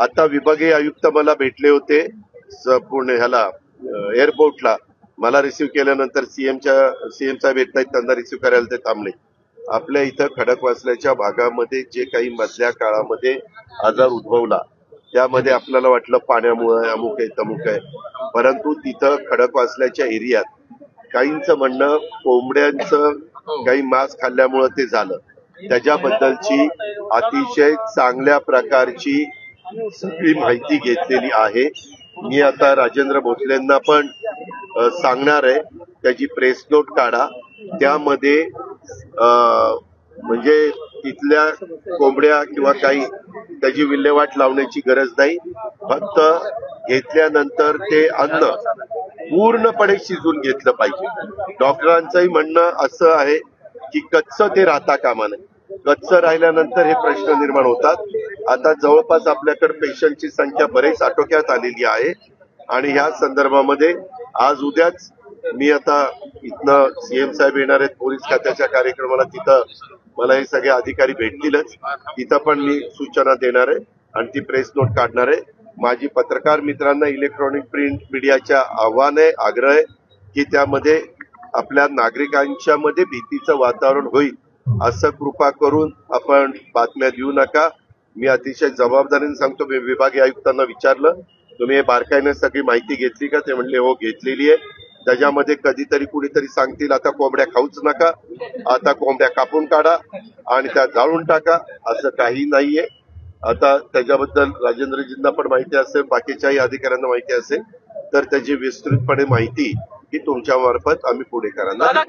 आता विभागीय आयुक्त मला भेटले होते पुणे ह्याला एअरपोर्टला. मला रिसीव्ह केल्यानंतर सीएम साहेब येत नाहीत, त्यांना रिसीव्ह करायला ते थांबले. आपल्या इथं खडकवासल्याच्या भागामध्ये जे काही मधल्या काळामध्ये आजार उद्भवला त्यामध्ये आपल्याला वाटलं पाण्यामुळे अमुक आहे तमुक आहे, परंतु तिथं खडकवासल्याच्या एरियात काहींचं म्हणणं कोंबड्यांचं काही मांस खाल्ल्यामुळे ते झालं. त्याच्याबद्दलची अतिशय चांगल्या प्रकारची सगळी माहिती घेतलेली आहे. मी आता राजेंद्र भोसलेंना पण सांगणार आहे, त्याची प्रेस नोट काढा. त्यामध्ये म्हणजे तिथल्या कोंबड्या किंवा काही त्याची विल्हेवाट लावण्याची गरज नाही. फक्त घेतल्यानंतर ते अन्न पूर्णपणे शिजून घेतलं पाहिजे. डॉक्टरांचंही म्हणणं असं आहे की कच्चं ते राहता कामा नये. कच्चं राहिल्यानंतर हे प्रश्न निर्माण होतात. आता जवळपास आपल्याकडे पेशंटची संख्या बरेच आटोक्यात आलेली आहे आणि ह्या संदर्भामध्ये आज उद्याच मी आता इथनं सीएम साहेब येणार आहेत पोलीस खात्याच्या कार्यक्रमाला, तिथं मला हे सगळे अधिकारी भेटतीलच. तिथं पण मी सूचना देणार आहे आणि ती प्रेस नोट काढणार आहे. माझी पत्रकार मित्रांना इलेक्ट्रॉनिक प्रिंट मीडियाच्या आव्हान आहे, आग्रह आहे की त्यामध्ये आपल्या नागरिकांच्या मध्ये भीतीचं वातावरण होईल असं कृपा करून आपण बातम्या देऊ नका. मी अतिशय जबाबदारीने सांगतो. मी विभागीय आयुक्तांना विचारलं, तुम्ही हे बारकाईने सगळी माहिती घेतली का? ते म्हणले हो घेतलेली आहे. त्याच्यामध्ये कधीतरी कुणीतरी सांगतील आता कोंबड्या खाऊच नका, आता कोंबड्या कापून काढा आणि त्या जाळून टाका, असं काही नाहीये. आता त्याच्याबद्दल राजेंद्रजींना पण माहिती असेल, बाकीच्याही अधिकाऱ्यांना माहिती असेल, तर त्याची विस्तृतपणे माहिती ही तुमच्या मार्फत आम्ही पुढे करणार.